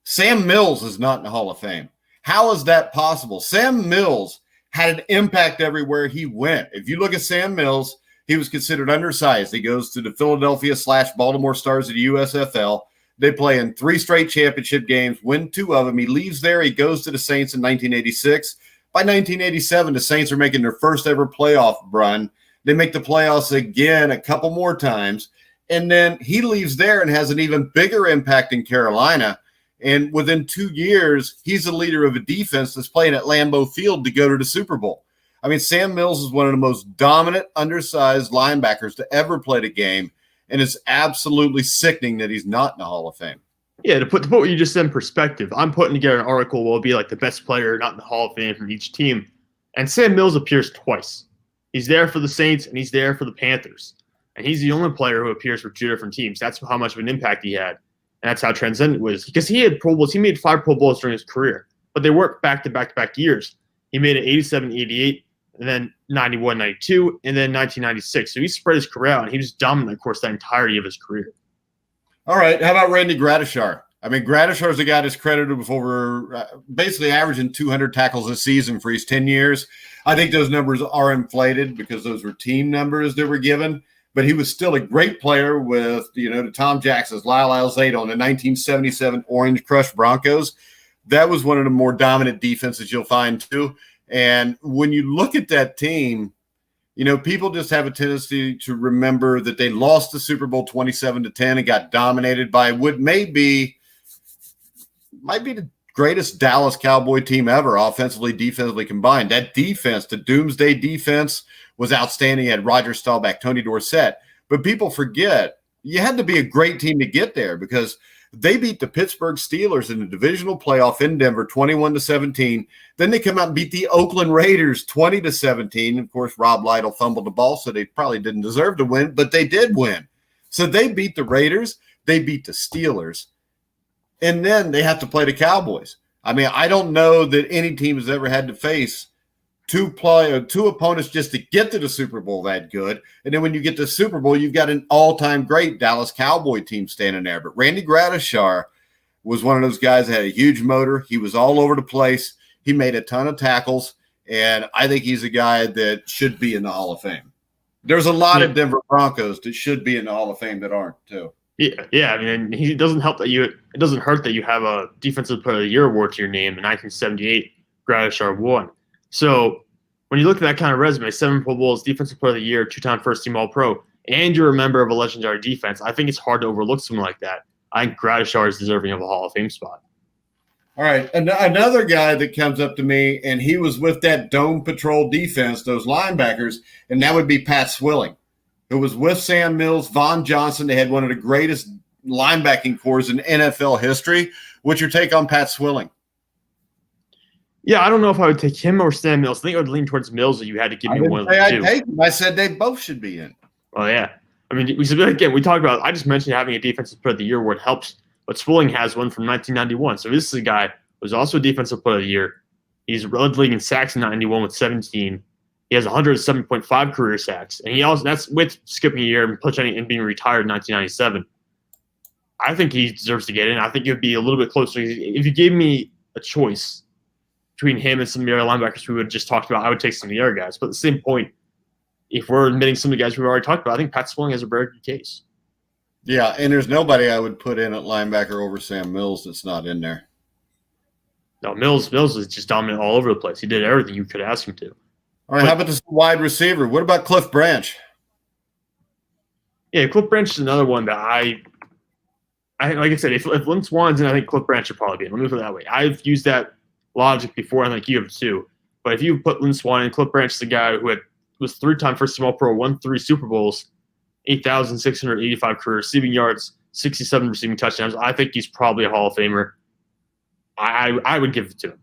Sam Mills is not in the Hall of Fame. How is that possible? Sam Mills had an impact everywhere he went. If you look at Sam Mills, he was considered undersized. He goes to the Philadelphia/Baltimore Stars of the USFL. They play in 3 straight championship games, win 2 of them. He leaves there. He goes to the Saints in 1986. By 1987, the Saints are making their first ever playoff run. They make the playoffs again a couple more times. And then he leaves there and has an even bigger impact in Carolina. And within 2 years, he's the leader of a defense that's playing at Lambeau Field to go to the Super Bowl. I mean, Sam Mills is one of the most dominant, undersized linebackers to ever play the game, and it's absolutely sickening that he's not in the Hall of Fame. Yeah, to put what you just said in perspective, I'm putting together an article where it'll be like the best player not in the Hall of Fame from each team, and Sam Mills appears twice. He's there for the Saints, and he's there for the Panthers. And he's the only player who appears for 2 different teams. That's how much of an impact he had. And that's how transcendent it was. Because he had Pro Bowls. He made 5 Pro Bowls during his career. But they weren't back-to-back years. He made it 87, 88, and then 91, 92, and then 1996. So he spread his career out, and he was dominant, of course, the entirety of his career. All right. How about Randy Gradishar? I mean, Gradishar is a guy that's credited with over basically averaging 200 tackles a season for his 10 years. I think those numbers are inflated because those were team numbers that were given. But he was still a great player with, the Tom Jacksons, Lyle Alzado on the 1977 Orange Crush Broncos. That was one of the more dominant defenses you'll find too. And when you look at that team, people just have a tendency to remember that they lost the Super Bowl 27-10 and got dominated by what might be the greatest Dallas Cowboy team ever, offensively, defensively combined. That defense, the doomsday defense, was outstanding. Had Roger Staubach, Tony Dorsett. But people forget you had to be a great team to get there, because They beat the Pittsburgh Steelers in the divisional playoff in Denver 21-17. Then they come out and beat the Oakland Raiders 20-17. Of course, Rob Lytle fumbled the ball, so they probably didn't deserve to win, but they did win. So they beat the Raiders, they beat the Steelers, and then they have to play the Cowboys. I mean, I don't know that any team has ever had to face two opponents just to get to the Super Bowl that good. And then when you get to the Super Bowl, you've got an all-time great Dallas Cowboy team standing there. But Randy Gradishar was one of those guys that had a huge motor. He was all over the place. He made a ton of tackles, and I think he's a guy that should be in the Hall of Fame. There's a lot of Denver Broncos that should be in the Hall of Fame that aren't, too. Yeah. I mean, it doesn't hurt that you have a Defensive Player of the Year award to your name. In 1978, Gradishar won. So when you look at that kind of resume, 7 Pro Bowls, Defensive Player of the Year, 2-time first-team All-Pro, and you're a member of a legendary defense, I think it's hard to overlook someone like that. I think Gradishar is deserving of a Hall of Fame spot. All right, another guy that comes up to me, and he was with that Dome Patrol defense, those linebackers, and that would be Pat Swilling, who was with Sam Mills, Von Johnson. They had one of the greatest linebacking corps in NFL history. What's your take on Pat Swilling? Yeah, I don't know if I would take him or Sam Mills. I think I would lean towards Mills if you had to give me one of the two. Take him. I said they both should be in. Well, yeah. I mean, we talked about – I just mentioned having a Defensive Player of the Year award helps, but Swilling has one from 1991. So this is a guy who was also a Defensive Player of the Year. He's led the league in sacks in 91 with 17. He has 107.5 career sacks, and that's with skipping a year and being retired in 1997. I think he deserves to get in. I think it would be a little bit closer. If you gave me a choice between him and some of the other linebackers we would have just talked about, I would take some of the other guys. But at the same point, if we're admitting some of the guys we've already talked about, I think Pat Swilling has a very good case. Yeah, and there's nobody I would put in at linebacker over Sam Mills that's not in there. No, Mills is just dominant all over the place. He did everything you could ask him to. All right, how about this wide receiver? What about Cliff Branch? Yeah, Cliff Branch is another one that I like I said, if Lynn Swan's in, I think Cliff Branch should probably be in. Let me put it that way. I've used that logic before, I think you have too. But if you put Lynn Swan in, Cliff Branch is the guy who was 3-time first-team All-Pro, won 3 Super Bowls, 8,685 career receiving yards, 67 receiving touchdowns. I think he's probably a Hall of Famer. I would give it to him.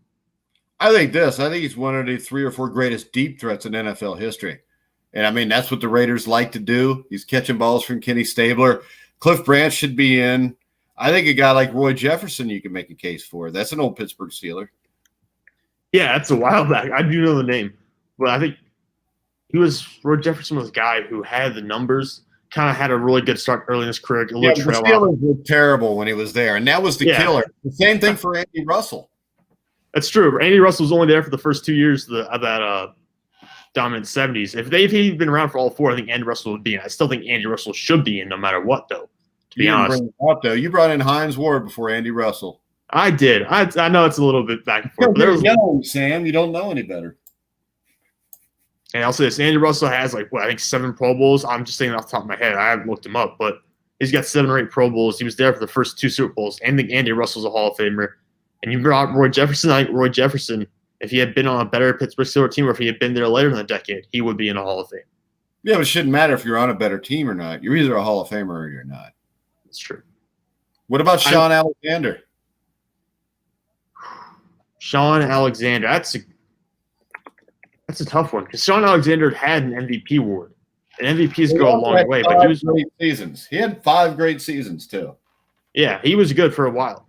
I think he's one of the 3 or 4 greatest deep threats in NFL history. And, I mean, that's what the Raiders like to do. He's catching balls from Kenny Stabler. Cliff Branch should be in. I think a guy like Roy Jefferson you can make a case for. That's an old Pittsburgh Steeler. Yeah, that's a while back. I do know the name. But I think Roy Jefferson was a guy who had the numbers, kind of had a really good start early in his career. The Steelers were terrible when he was there, and that was the killer. The same thing for Andy Russell. That's true. Andy Russell was only there for the first 2 years of that dominant 70s. If he'd been around for all 4, I think Andy Russell would be in. I still think Andy Russell should be in no matter what, though, to be honest. You brought in Hines Ward before Andy Russell. I did. I know it's a little bit back and forth. You're young, Sam. You don't know any better. And I'll say this. Andy Russell has, I think 7 Pro Bowls. I'm just saying off the top of my head. I haven't looked him up, but he's got 7 or 8 Pro Bowls. He was there for the first 2 Super Bowls. And I think Andy Russell's a Hall of Famer. And you brought Roy Jefferson. I think Roy Jefferson, if he had been on a better Pittsburgh Steelers team or if he had been there later in the decade, he would be in a Hall of Fame. Yeah, but it shouldn't matter if you're on a better team or not. You're either a Hall of Famer or you're not. That's true. What about Sean Alexander? Sean Alexander. That's a tough one because Sean Alexander had an MVP award. And MVPs go a long way. But he was great seasons. He had 5 great seasons, too. Yeah, he was good for a while.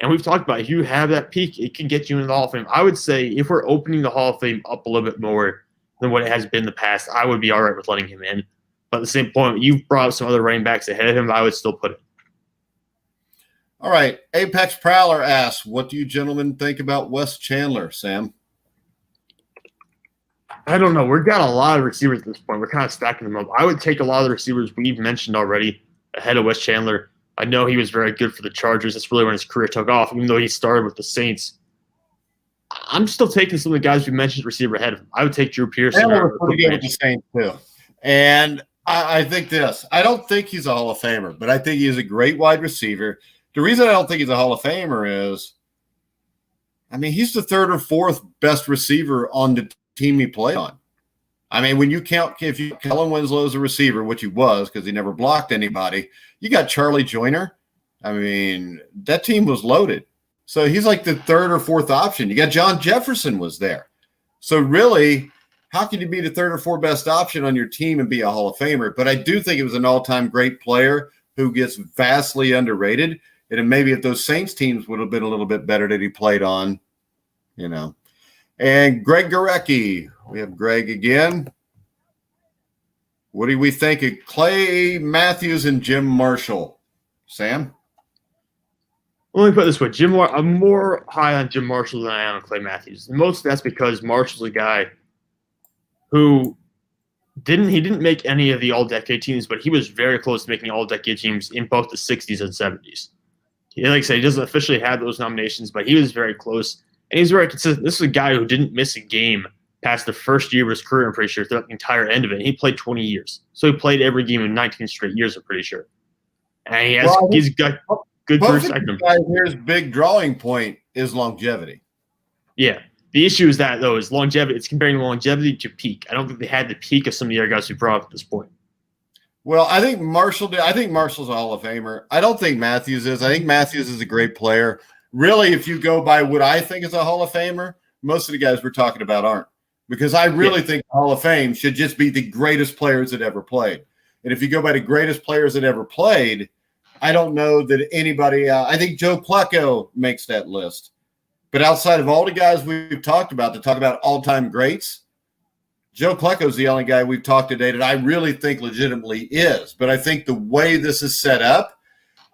And we've talked about if you have that peak, it can get you into the Hall of Fame. I would say if we're opening the Hall of Fame up a little bit more than what it has been in the past, I would be all right with letting him in. But at the same point, you've brought up some other running backs ahead of him, I would still put it. All right. Apex Prowler asks, what do you gentlemen think about Wes Chandler, Sam? I don't know. We've got a lot of receivers at this point. We're kind of stacking them up. I would take a lot of the receivers we've mentioned already ahead of Wes Chandler. I know he was very good for the Chargers. That's really when his career took off, even though he started with the Saints. I'm still taking some of the guys we mentioned receiver ahead of him. I would take Drew Pearson. Chandler was pretty good with the Saints, too. And I think this. I don't think he's a Hall of Famer, but I think he is a great wide receiver. The reason I don't think he's a Hall of Famer is, I mean, he's the 3rd or 4th best receiver on the team he played on. I mean, when you count, if you Kellen Winslow as a receiver, which he was because he never blocked anybody, you got Charlie Joyner. I mean, that team was loaded. So he's like the third or fourth option. You got John Jefferson was there. So really, how can you be the third or fourth best option on your team and be a Hall of Famer? But I do think it was an all-time great player who gets vastly underrated. And maybe if those Saints teams would have been a little bit better that he played on, you know. And Greg Gorecki. We have Greg again. What do we think of Clay Matthews and Jim Marshall? Sam? Let me put it this way. I'm more high on Jim Marshall than I am on Clay Matthews. And most of that's because Marshall's a guy who didn't make any of the all-decade teams, but he was very close to making all-decade teams in both the 60s and 70s. Like I said, he doesn't officially have those nominations, but he was very close. And he's very consistent. This is a guy who didn't miss a game past the first year of his career, I'm pretty sure, throughout the entire end of it. And he played 20 years. So he played every game in 19 straight years, I'm pretty sure. And he's got good perspective. Here's big drawing point is longevity. Yeah. The issue is that, though, is longevity. It's comparing longevity to peak. I don't think they had the peak of some of the other guys who brought up at this point. Well, I think Marshall did. I think Marshall's a Hall of Famer. I don't think Matthews is. I think Matthews is a great player. Really, if you go by what I think is a Hall of Famer, most of the guys we're talking about aren't. Because I really think the Hall of Fame should just be the greatest players that ever played. And if you go by the greatest players that ever played, I don't know that anybody I think Joe Klecko makes that list. But outside of all the guys we've talked about to talk about all-time greats, Joe Klecko is the only guy we've talked today that I really think legitimately is. But I think the way this is set up,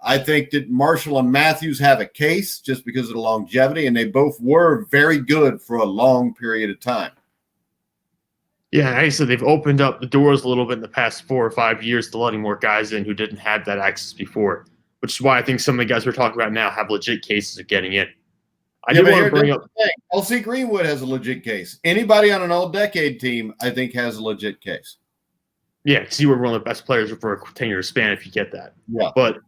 I think that Marshall and Matthews have a case just because of the longevity, and they both were very good for a long period of time. Yeah, like I said, they've opened up the doors a little bit in the past 4 or 5 years to letting more guys in who didn't have that access before, which is why I think some of the guys we're talking about now have legit cases of getting in. I do want to bring up LC Greenwood has a legit case. Anybody on an all-decade team, I think, has a legit case. Yeah, because you were one of the best players for a 10-year span if you get that. Yeah. But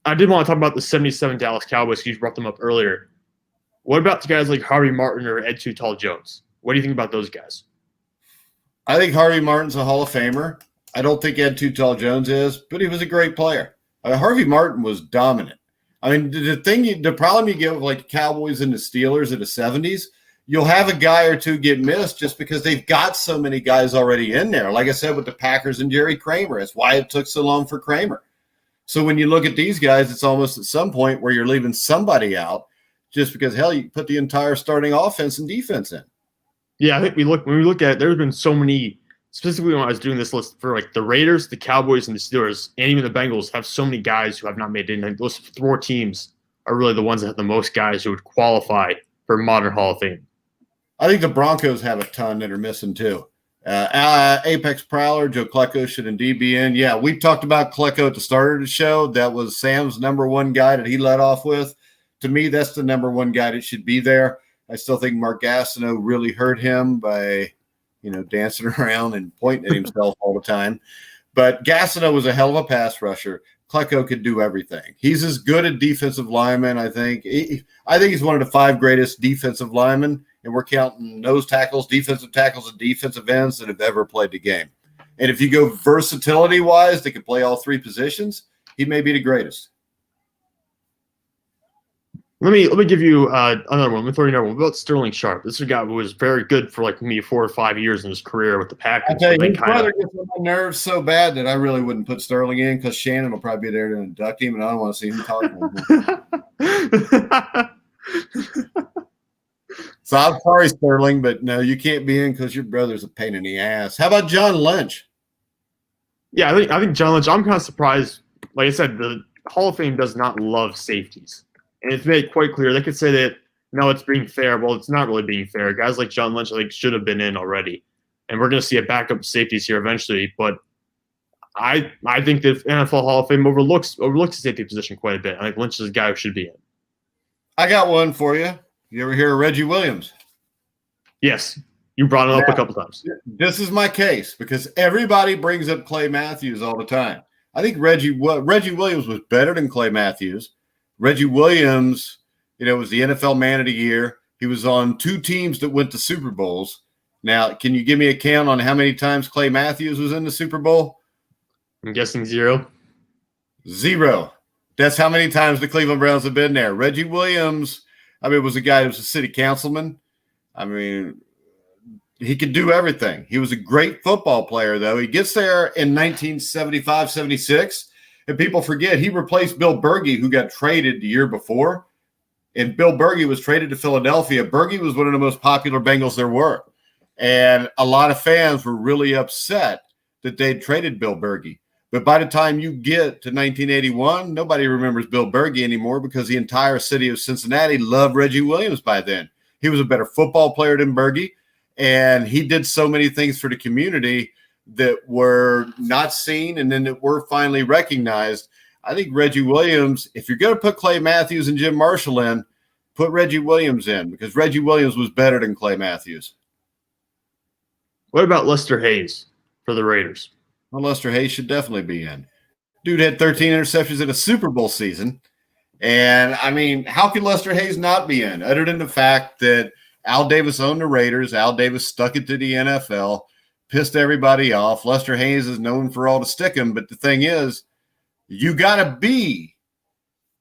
I did want to talk about the 77 Dallas Cowboys. You brought them up earlier. What about the guys like Harvey Martin or Ed Too Tall Jones? What do you think about those guys? I think Harvey Martin's a Hall of Famer. I don't think Ed Too Tall Jones is, but he was a great player. Harvey Martin was dominant. I mean, the problem you get with like the Cowboys and the Steelers in the 70s, you'll have a guy or two get missed just because they've got so many guys already in there. Like I said, with the Packers and Jerry Kramer, that's why it took so long for Kramer. So when you look at these guys, it's almost at some point where you're leaving somebody out just because, hell, you put the entire starting offense and defense in. Yeah, I think when we look at it, there's been so many, specifically when I was doing this list for like the Raiders, the Cowboys, and the Steelers, and even the Bengals have so many guys who have not made it in. And those 4 teams are really the ones that have the most guys who would qualify for modern Hall of Fame. I think the Broncos have a ton that are missing too. Apex Prowler, Joe Klecko should indeed be in. Yeah, we talked about Klecko at the start of the show. That was Sam's number one guy that he led off with. To me, that's the number one guy that should be there. I still think Mark Gastineau really hurt him by, dancing around and pointing at himself all the time. But Gastineau was a hell of a pass rusher. Klecko could do everything. He's as good a defensive lineman, I think. I think he's one of the 5 greatest defensive linemen, and we're counting nose tackles, and defensive ends that have ever played the game. And if you go versatility-wise, they can play all 3 positions, he may be the greatest. Let me give you another one. Let me throw you another one. What about Sterling Sharp? This is a guy who was very good for like maybe 4 or 5 years in his career with the Packers. I tell you, his brother gets on my nerves so bad that I really wouldn't put Sterling in because Shannon will probably be there to induct him, and I don't want to see him talking. So I'm sorry, Sterling, but no, you can't be in because your brother's a pain in the ass. How about John Lynch? Yeah, I think John Lynch. I'm kind of surprised. Like I said, the Hall of Fame does not love safeties. And it's made quite clear. They could say that, no, it's being fair. Well, it's not really being fair. Guys like John Lynch, I think, should have been in already. And we're going to see a backup safeties here eventually. But I think the NFL Hall of Fame overlooks the safety position quite a bit. I think Lynch is a guy who should be in. I got one for you. You ever hear of Reggie Williams? Yes. You brought it up a couple times. This is my case because everybody brings up Clay Matthews all the time. I think Reggie Williams was better than Clay Matthews. Reggie Williams, was the NFL Man of the Year. He was on 2 teams that went to Super Bowls. Now, can you give me a count on how many times Clay Matthews was in the Super Bowl? I'm guessing 0. 0. That's how many times the Cleveland Browns have been there. Reggie Williams, I mean, was a guy who was a city councilman. I mean, he could do everything. He was a great football player, though. He gets there in 1975, 76, and people forget he replaced Bill Bergey, who got traded the year before. And Bill Bergey was traded to Philadelphia. Bergey was one of the most popular Bengals there were. And a lot of fans were really upset that they'd traded Bill Bergey. But by the time you get to 1981, nobody remembers Bill Bergey anymore because the entire city of Cincinnati loved Reggie Williams by then. He was a better football player than Bergey, and he did so many things for the community that were not seen and then that were finally recognized. I think Reggie Williams, if you're going to put Clay Matthews and Jim Marshall in, put Reggie Williams in because Reggie Williams was better than Clay Matthews. What about Lester Hayes for the Raiders? Well, Lester Hayes should definitely be in. Dude had 13 interceptions in a Super Bowl season. And, I mean, how could Lester Hayes not be in, other than the fact that Al Davis owned the Raiders, Al Davis stuck it to the NFL, pissed everybody off. Lester Hayes is known for all the sticking, but the thing is, you got to be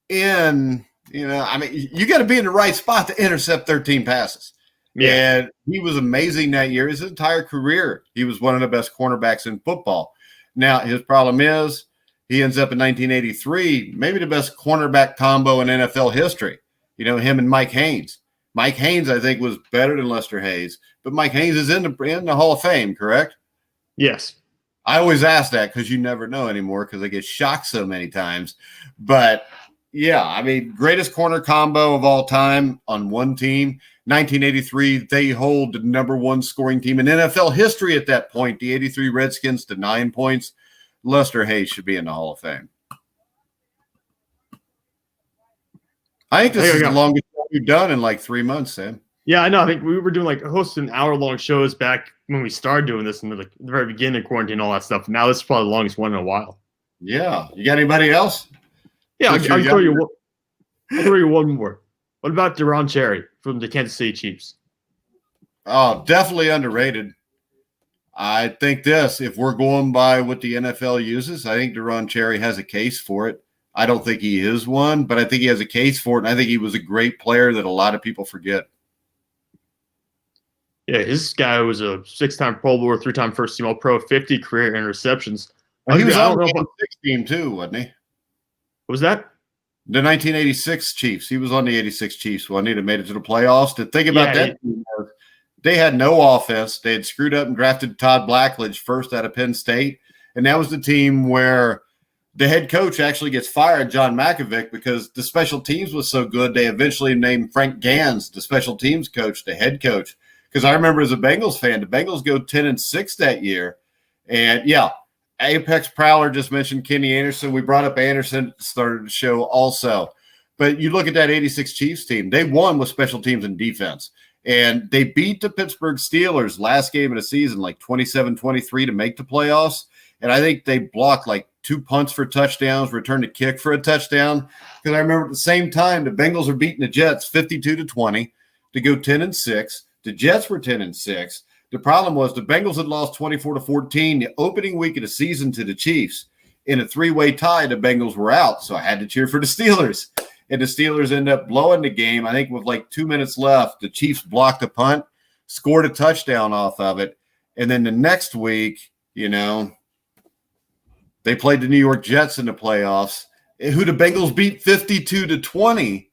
in, you got to be in the right spot to intercept 13 passes. Yeah. And he was amazing that year. His entire career, he was one of the best cornerbacks in football. Now, his problem is he ends up in 1983, maybe the best cornerback combo in NFL history. Him and Mike Haynes. Mike Haynes, I think, was better than Lester Hayes, but Mike Haynes is in the Hall of Fame, correct? Yes. I always ask that because you never know anymore because I get shocked so many times. But, yeah, I mean, greatest corner combo of all time on one team. 1983, they hold the number one scoring team in NFL history at that point, the 83 Redskins to 9 points. Lester Hayes should be in the Hall of Fame. I think this is the longest we've done in like 3 months, Sam. Yeah, I know. I think we were doing hosting hour-long shows back when we started doing this in the very beginning of quarantine and all that stuff. Now this is probably the longest one in a while. Yeah. You got anybody else? Yeah, I'll throw you one more. What about Deron Cherry from the Kansas City Chiefs? Oh, definitely underrated. I think if we're going by what the NFL uses, I think Deron Cherry has a case for it. I don't think he is one, but I think he has a case for it, and I think he was a great player that a lot of people forget. Yeah, this guy was a 6-time Pro Bowler, 3-time first-team All-Pro, 50 career interceptions. Well, he was on the 86 team too, wasn't he? What was that? The 1986 Chiefs. He was on the 86 Chiefs. Well, I need to made it to the playoffs. The thing about that team was they had no offense. They had screwed up and drafted Todd Blackledge first out of Penn State. And that was the team where the head coach actually gets fired, John Malkovich, because the special teams was so good, they eventually named Frank Gans, the special teams coach, the head coach. Because I remember as a Bengals fan, the Bengals go 10-6 that year. And, yeah, Apex Prowler just mentioned Kenny Anderson. We brought up Anderson at the start of the show also. But you look at that 86 Chiefs team, they won with special teams and defense. And they beat the Pittsburgh Steelers last game of the season, like 27-23 to make the playoffs. And I think they blocked like 2 punts for touchdowns, returned a kick for a touchdown. Because I remember at the same time, the Bengals are beating the Jets 52-20 to go 10-6. The Jets were 10-6. The problem was the Bengals had lost 24-14 the opening week of the season to the Chiefs. In a 3-way tie, the Bengals were out, so I had to cheer for the Steelers. And the Steelers ended up blowing the game. I think with like 2 minutes left, the Chiefs blocked a punt, scored a touchdown off of it. And then the next week, they played the New York Jets in the playoffs, who the Bengals beat 52-20.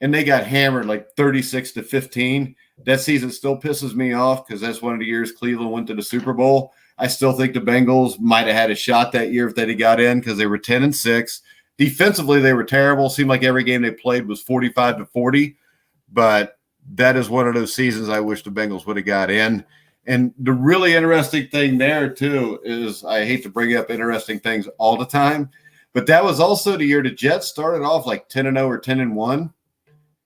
And they got hammered like 36-15. That season still pisses me off because that's one of the years Cleveland went to the Super Bowl. I still think the Bengals might have had a shot that year if they'd have got in because they were 10-6. Defensively, they were terrible. Seemed like every game they played was 45-40. But that is one of those seasons I wish the Bengals would have got in. And the really interesting thing there, too, is I hate to bring up interesting things all the time, but that was also the year the Jets started off like 10-0 or 10-1.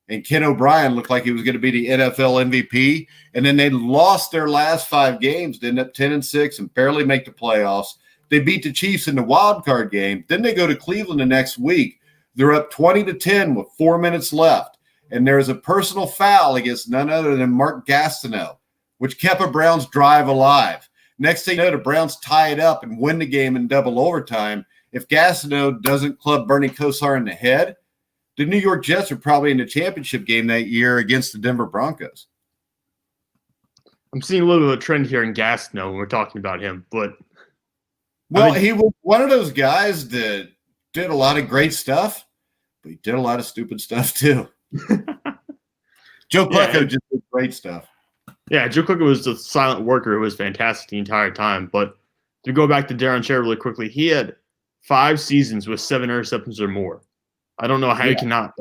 And Ken O'Brien looked like he was going to be the NFL MVP. And then they lost their last 5 games. They ended up 10-6 and barely make the playoffs. They beat the Chiefs in the wild card game. Then they go to Cleveland the next week. They're up 20-10 with 4 minutes left. And there's a personal foul against none other than Mark Gastineau, which kept a Browns drive alive. Next thing you know, the Browns tie it up and win the game in double overtime. if Gastineau doesn't club Bernie Kosar in the head, the New York Jets are probably in the championship game that year against the Denver Broncos. I'm seeing a little bit of a trend here in Gastineau when we're talking about him, but he was one of those guys that did a lot of great stuff, but he did a lot of stupid stuff too. Joe Klecko just did great stuff. Yeah, Joe Klecko was a silent worker who was fantastic the entire time. But to go back to Darren Cherry really quickly, he had 5 seasons with 7 interceptions or more. I don't know how you cannot.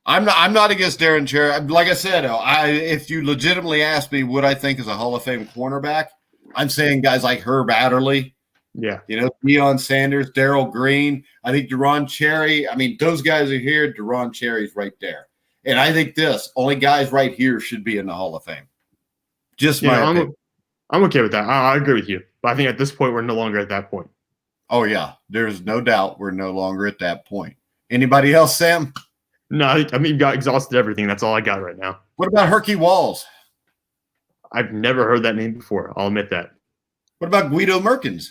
I'm not against Darren Cherry. Like I said, if you legitimately ask me what I think is a Hall of Fame cornerback, I'm saying guys like Herb Adderley. Yeah. Deion Sanders, Darrell Green. I think Deron Cherry. I mean, those guys are here. Deron Cherry's right there. And I think only guys right here should be in the Hall of Fame. Just my opinion. I'm okay with that. I agree with you. But I think at this point, we're no longer at that point. Oh, yeah. There's no doubt we're no longer at that point. Anybody else, Sam? No, I mean, you got exhausted everything. That's all I got right now. What about Herky Walls? I've never heard that name before. I'll admit that. What about Guido Merkins?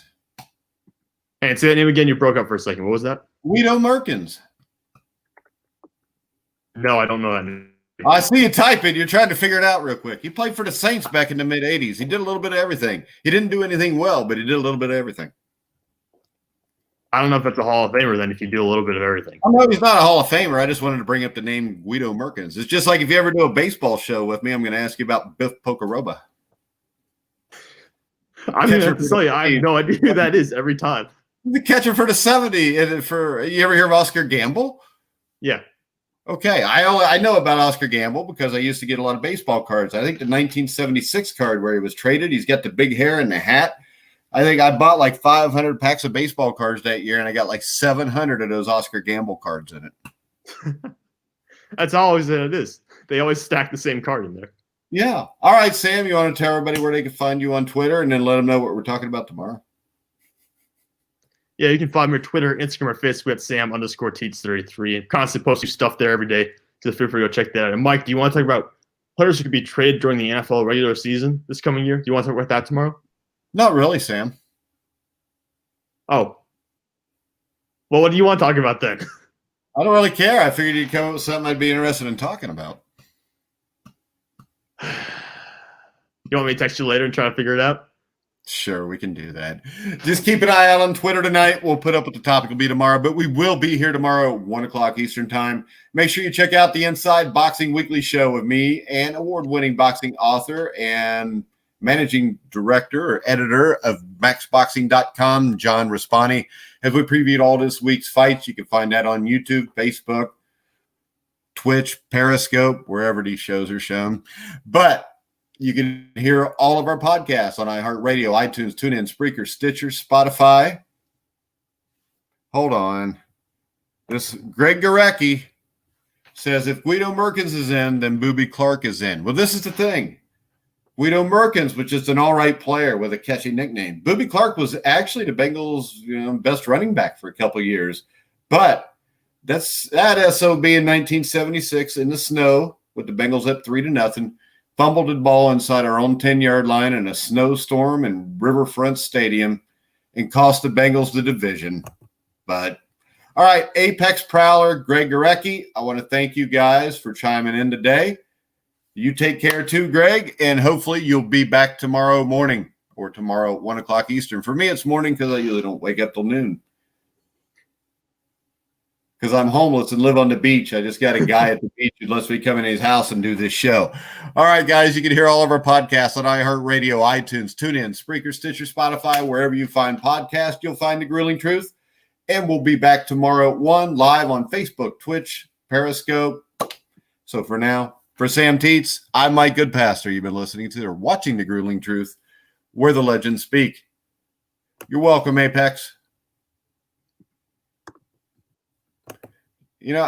And say that name again. You broke up for a second. What was that? Guido Merkins. No, I don't know that name. I see you typing. You're trying to figure it out real quick. He played for the Saints back in the mid-'80s. He did a little bit of everything. He didn't do anything well, but he did a little bit of everything. I don't know if that's a Hall of Famer then if you do a little bit of everything. I know he's not a Hall of Famer. I just wanted to bring up the name Guido Merkins. It's just like if you ever do a baseball show with me, I'm going to ask you about Biff Pocoroba. I'm going to have to tell you, I have no idea who that is every time. The catcher for the 70. You ever hear of Oscar Gamble? Yeah. Okay. I know about Oscar Gamble because I used to get a lot of baseball cards. I think the 1976 card where he was traded, he's got the big hair and the hat. I think I bought like 500 packs of baseball cards that year, and I got like 700 of those Oscar Gamble cards in it. That's always it is. They always stack the same card in there. Yeah. All right, Sam, you want to tell everybody where they can find you on Twitter and then let them know what we're talking about tomorrow? Yeah, you can find me on Twitter, Instagram, or Facebook at Sam_Teets33. I'm constantly posting stuff there every day, so feel free to go check that out. And Mike, do you want to talk about players who could be traded during the NFL regular season this coming year? Do you want to talk about that tomorrow? Not really, Sam. Oh. Well, what do you want to talk about then? I don't really care. I figured you'd come up with something I'd be interested in talking about. You want me to text you later and try to figure it out? Sure, we can do that. Just keep an eye out on Twitter tonight. We'll put up what the topic will be tomorrow, but we will be here tomorrow at 1 o'clock Eastern time. Make sure you check out the Inside Boxing Weekly Show with me and award-winning boxing author and managing director or editor of MaxBoxing.com, John Raspani. As we previewed all this week's fights, you can find that on YouTube, Facebook, Twitch, Periscope, wherever these shows are shown. But you can hear all of our podcasts on iHeartRadio, iTunes, TuneIn, Spreaker, Stitcher, Spotify. Hold on. This Greg Gorecki says if Guido Merkins is in, then Booby Clark is in. Well, this is the thing. Guido Merkins was just an all-right player with a catchy nickname. Booby Clark was actually the Bengals' best running back for a couple of years. But that SOB in 1976 in the snow with the Bengals up 3-0, fumbled the ball inside our own 10-yard line in a snowstorm in Riverfront Stadium and cost the Bengals the division. But, all right, Apex Prowler, Greg Gorecki, I want to thank you guys for chiming in today. You take care too, Greg, and hopefully you'll be back tomorrow morning or tomorrow at 1 o'clock Eastern. For me, it's morning because I usually don't wake up till noon. Because I'm homeless and live on the beach. I just got a guy at the beach who lets me come in his house and do this show. All right, guys, you can hear all of our podcasts on iHeartRadio, iTunes, TuneIn, Spreaker, Stitcher, Spotify, wherever you find podcasts, you'll find The Grueling Truth. And we'll be back tomorrow at 1 live on Facebook, Twitch, Periscope. So for now, for Sam Teets, I'm Mike Goodpaster. You've been listening to or watching The Grueling Truth, where the legends speak. You're welcome, Apex.